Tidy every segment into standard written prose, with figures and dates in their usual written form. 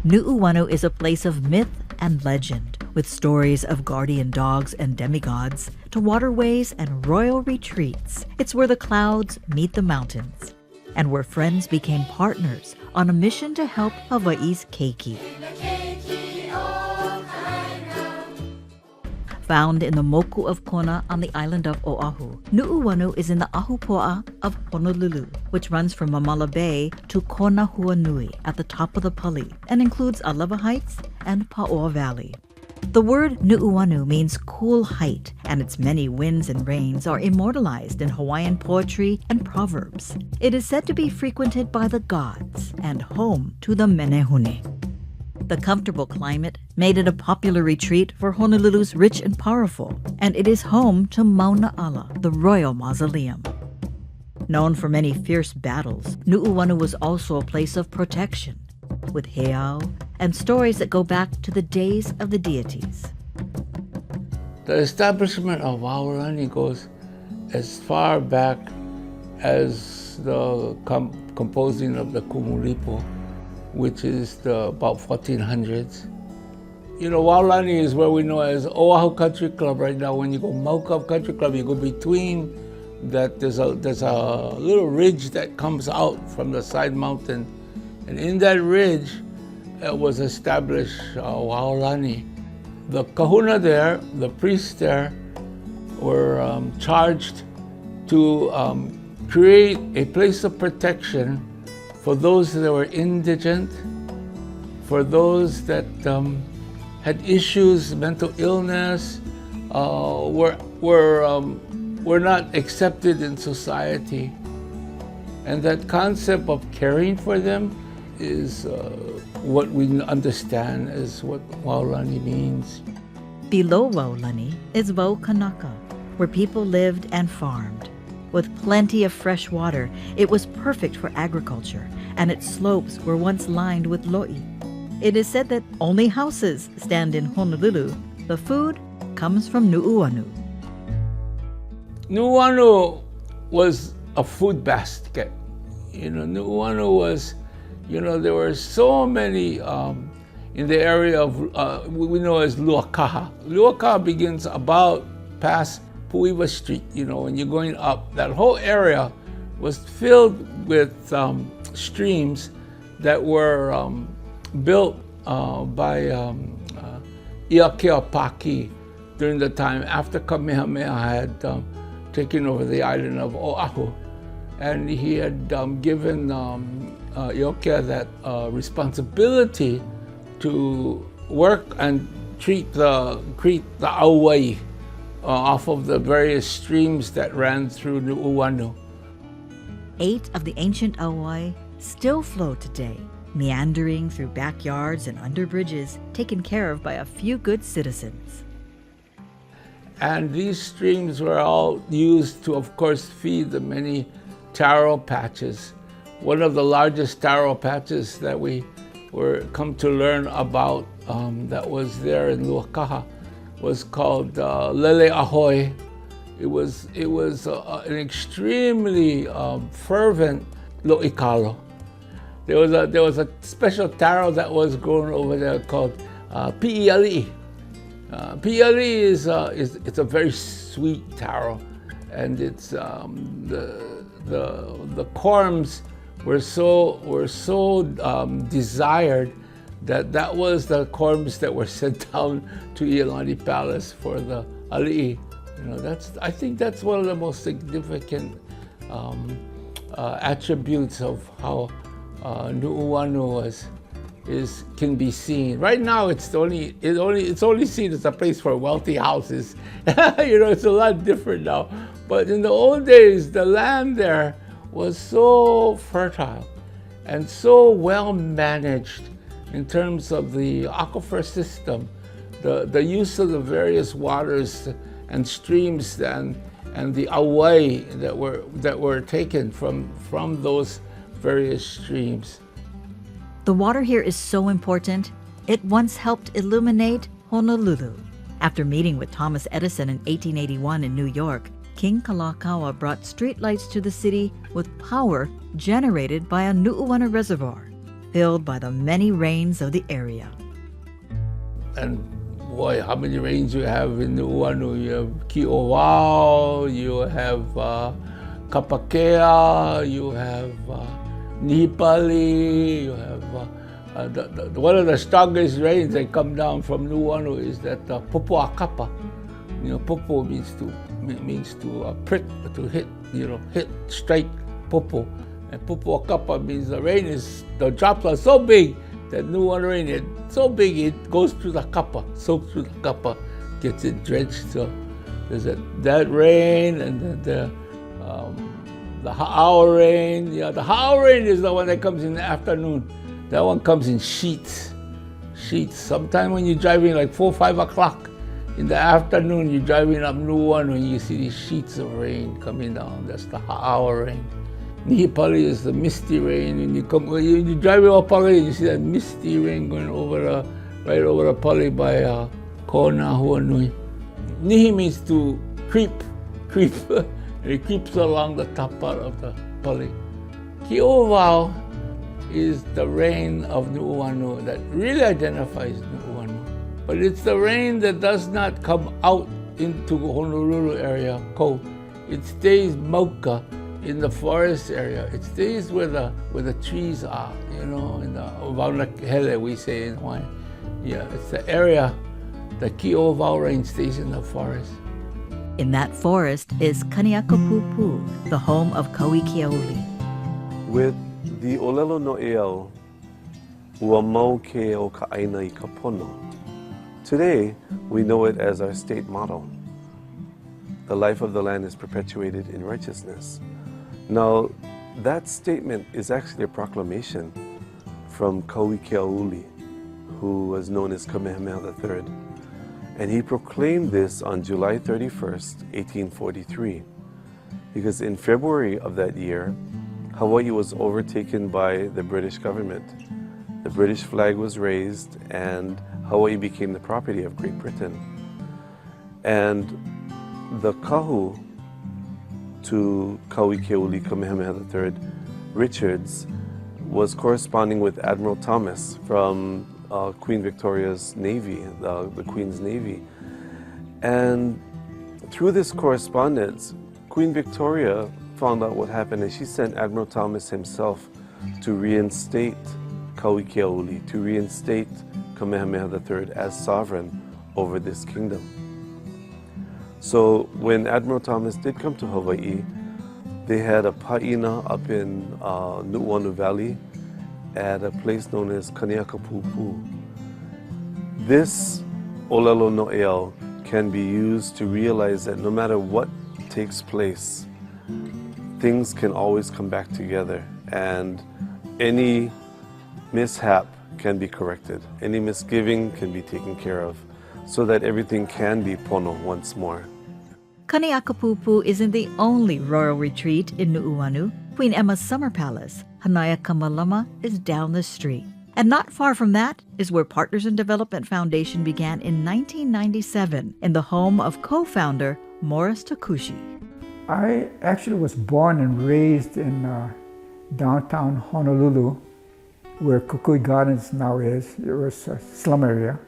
Nu'uanu is a place of myth and legend, with stories of guardian dogs and demigods to waterways and royal retreats. It's where the clouds meet the mountains, and where friends became partners on a mission to help Hawaiʻi's keiki. Found in the moku of Kona on the island of Oʻahu, Nu'uanu is in the ahupuaʻa of Honolulu, which runs from Mamala Bay to Kona Huanui at the top of the pali and includes Aloha Heights and Paoa Valley. The word Nu'uanu means cool height, and its many winds and rains are immortalized in Hawaiian poetry and proverbs. It is said to be frequented by the gods and home to the menehune. The comfortable climate made it a popular retreat for Honolulu's rich and powerful, and it is home to Mauna Ala, the royal mausoleum. Known for many fierce battles, Nu'uanu was also a place of protection, with heiau and stories that go back to the days of the deities. The establishment of Waolani goes as far back as the composing of the Kumulipo, which is about 1400s. You know, Waolani is where we know as Oʻahu Country Club right now. When you go Mauka Country Club, you go between that, there's a little ridge that comes out from the side mountain. And in that ridge was established Waolani. The kahuna there, the priests there, were charged to create a place of protection for those that were indigent, for those that had issues, mental illness, were not accepted in society. And that concept of caring for them is what we understand as what Waolani means. Below Waolani is Waukanaka, where people lived and farmed. With plenty of fresh water, it was perfect for agriculture, and its slopes were once lined with lo'i. It is said that only houses stand in Honolulu. The food comes from Nu'uanu. Nuuanu was a food basket. You know, Nu'uanu was, you know, there were so many in the area of, we know as Luakaha. Luakaha begins about past Puiwa Street, you know, when you're going up. That whole area was filled with streams that were built by Iakeapaki during the time after Kamehameha had taken over the island of Oʻahu. And he had given Iokia that responsibility to work and treat the ʻauwai off of the various streams that ran through Nu'uanu. 8 of the ancient ʻauwai still flow today, meandering through backyards and under bridges, taken care of by a few good citizens. And these streams were all used to, of course, feed the many taro patches. One of the largest taro patches that we come to learn about that was there in Luakaha was called Lele Ahoy. It was an extremely fervent lo'ikalo. There was a special taro that was grown over there called pi'iali'i. Pi'iali'i is it's a very sweet taro, and it's the corms were so desired that was the corms that were sent down to Iolani Palace for the ali'i. You know, I think that's one of the most significant attributes of how Nu'uanu can be seen. Right now, it's only seen as a place for wealthy houses. You know, it's a lot different now. But in the old days, the land there was so fertile and so well managed in terms of the aquifer system, the use of the various waters and streams and the ʻauwai that were taken from those various streams. The water here is so important, it once helped illuminate Honolulu. After meeting with Thomas Edison in 1881 in New York, King Kalakaua brought streetlights to the city with power generated by a Nu'uanu reservoir. filled by the many rains of the area. And boy, how many rains you have in Nuuanu. You have Ki'owao, you have Kapakea, you have Nihipali, you have one of the strongest rains that come down from Nuuanu is that pupuakapa. Pupu means to prick, to hit, hit, strike, pupu. And pupuakapa means the drops are so big that Nuuanu rain is so big it goes through the kapa, soaks through the kapa, gets it drenched. So there's that rain, and then the ha'au rain. Yeah, the ha'au rain is the one that comes in the afternoon. That one comes in sheets. Sometime when you're driving like 4 or 5 o'clock in the afternoon, you're driving up Nuuanu and you see these sheets of rain coming down. That's the ha'au rain. Nihipali is the misty rain. When you're driving up Pali, you see that misty rain going right over the Pali by Kona, Huanui. Nihi means to creep. It creeps along the top part of the Pali. Ki'owao is the rain of Nuuanu that really identifies Nuuanu. But it's the rain that does not come out into Honolulu area, cold. It stays moka in the forest area. It stays where the trees are, in the Waunakehele, we say in Hawaii. Yeah, it's the area, the Ki'owao rain stays in the forest. In that forest is Kaniakapupu, the home of Kauikeauli. With the ʻōlelo noʻeau, ua mau ke o ka ʻaina I ka pono. Today, we know it as our state motto. The life of the land is perpetuated in righteousness. Now, that statement is actually a proclamation from Kauikeauli, who was known as Kamehameha III. And he proclaimed this on July 31st, 1843, because in February of that year, Hawaii was overtaken by the British government. The British flag was raised and Hawaii became the property of Great Britain. And the kahu to Kauikeauli Kamehameha III, Richards, was corresponding with Admiral Thomas from Queen Victoria's Navy, the Queen's Navy. And through this correspondence, Queen Victoria found out what happened, and she sent Admiral Thomas himself to reinstate Kauikeauli, to reinstate Kamehameha III as sovereign over this kingdom. So when Admiral Thomas did come to Hawaii, they had a pa'ina up in Nuʻuanu Valley at a place known as Kaniakapupu. This ʻōlelo noʻeau can be used to realize that no matter what takes place, things can always come back together, and any mishap can be corrected. Any misgiving can be taken care of, so that everything can be pono once more. Kaniakapupu isn't the only royal retreat in Nuuanu. Queen Emma's summer palace, Hanaya Kamalama, is down the street. And not far from that is where Partners in Development Foundation began in 1997 in the home of co-founder Morris Takushi. I actually was born and raised in downtown Honolulu, where Kukui Gardens now is. It was a slum area.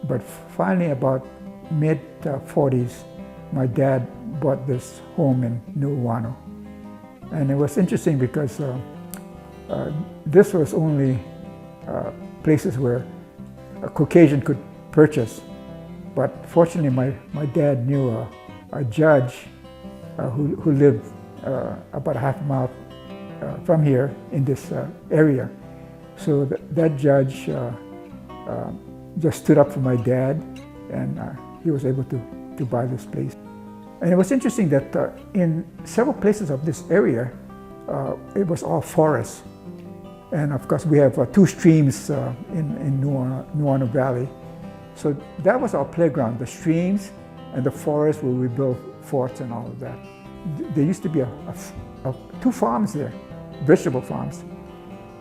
But finally, about mid-40s, my dad bought this home in Nuuanu. And it was interesting because this was only places where a Caucasian could purchase. But fortunately, my dad knew a judge who lived about a half mile from here in this area. So that judge just stood up for my dad, and he was able to buy this place. And it was interesting that in several places of this area, it was all forest. And of course, we have 2 streams in Nuuanu Valley. So that was our playground, the streams and the forest where we built forts and all of that. There used to be 2 farms there, vegetable farms.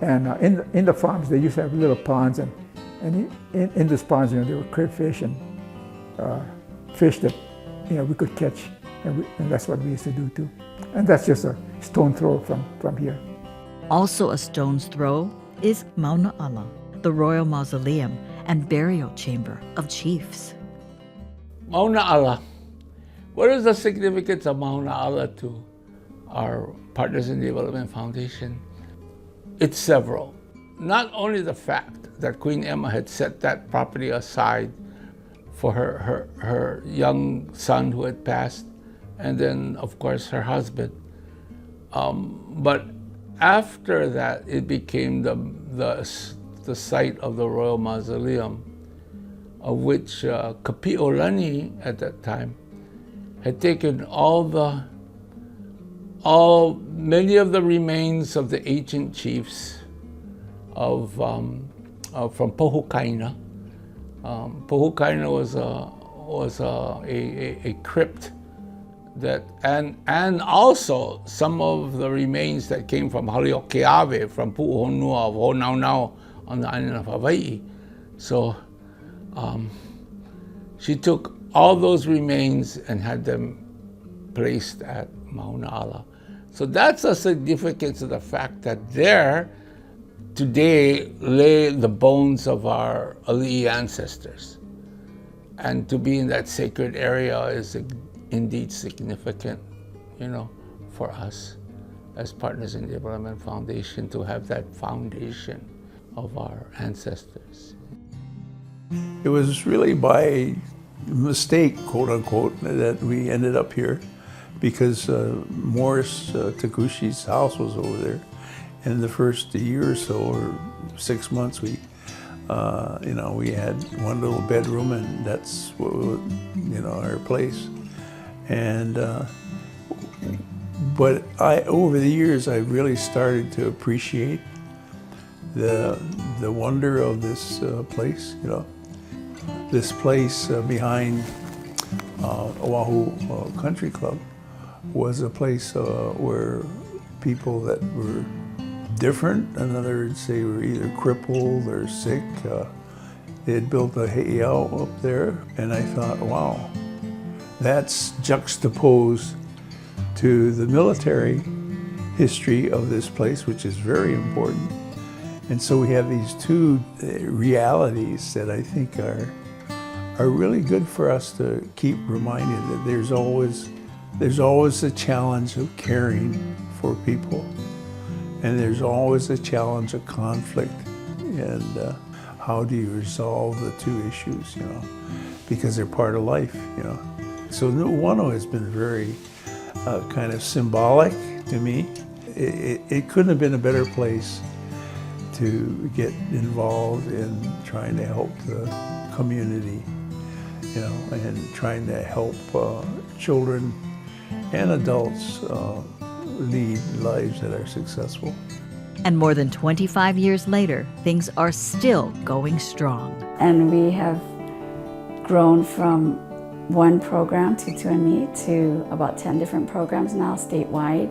And in the farms, they used to have little ponds, and in these ponds, there were crayfish and fish that we could catch, and that's what we used to do too. And that's just a stone throw from here. Also a stone's throw is Mauna Ala, the royal mausoleum and burial chamber of chiefs. Mauna Ala. What is the significance of Mauna Ala to our Partners in Development Foundation? It's several. Not only the fact that Queen Emma had set that property aside for her young son who had passed, and then, of course, her husband. But after that, it became the site of the Royal Mausoleum, of which Kapi'olani at that time had taken many of the remains of the ancient chiefs from Pohukaina. Pohukaina was a crypt that, and also some of the remains that came from Haliokeawe, from Pu'uhonua of Honaunau on the island of Hawaiʻi. So she took all those remains and had them placed at Mauna Ala. So that's the significance of the fact that there today lay the bones of our ali'i ancestors. And to be in that sacred area is indeed significant, for us as Partners in Development Foundation, to have that foundation of our ancestors. It was really by mistake, quote unquote, that we ended up here, because Morris Takushi's house was over there. And the first year or so, or 6 months, we had one little bedroom, and that's what our place. And but over the years, I really started to appreciate the wonder of this place. This place behind Oʻahu Country Club was a place where people that were different, in other words, they were either crippled or sick. They had built a heiau up there, and I thought, wow, that's juxtaposed to the military history of this place, which is very important. And so we have these two realities that I think are really good for us to keep reminded that there's always a challenge of caring for people, and there's always a challenge of conflict, and how do you resolve the two issues, because they're part of life, So Nuuanu has been very kind of symbolic to me. It couldn't have been a better place to get involved in trying to help the community, and trying to help children and adults lead lives that are successful. And more than 25 years later, things are still going strong. And we have grown from one program, Tutuami, to about 10 different programs now statewide.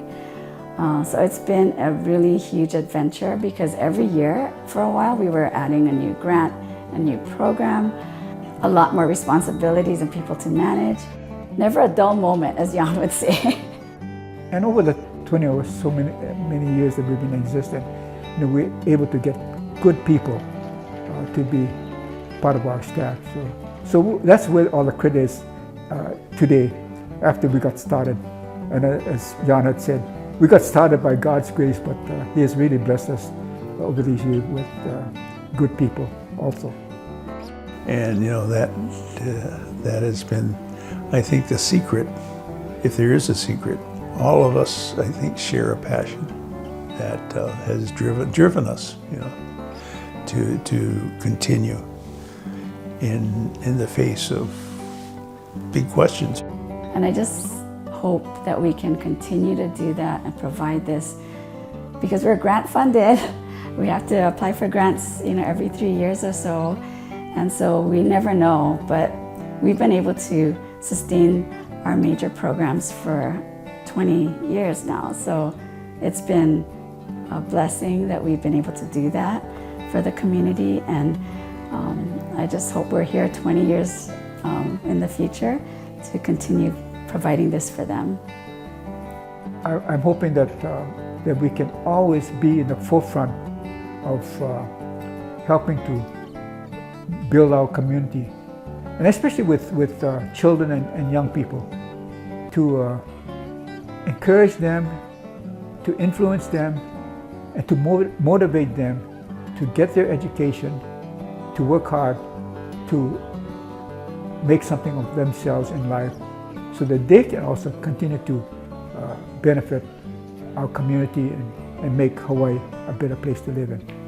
So it's been a really huge adventure, because every year for a while we were adding a new grant, a new program, a lot more responsibilities and people to manage. Never a dull moment, as Jan would say. And over the 20 or so many years that we've been existing, we're able to get good people to be part of our staff. So that's where all the credit is today, after we got started. And as Jan had said, we got started by God's grace, but He has really blessed us over these years with good people also. And that has been, I think, the secret, if there is a secret. All of us, I think, share a passion that has driven us, to continue in the face of big questions. And I just hope that we can continue to do that and provide this, because we're grant funded. We have to apply for grants, every 3 years or so. And so we never know, but we've been able to sustain our major programs for 20 years now. So it's been a blessing that we've been able to do that for the community. And I just hope we're here 20 years in the future to continue providing this for them. I'm hoping that we can always be in the forefront of helping to build our community, and especially with children and young people, to encourage them, to influence them, and to motivate them to get their education, to work hard, to make something of themselves in life, so that they can also continue to benefit our community and make Hawaii a better place to live in.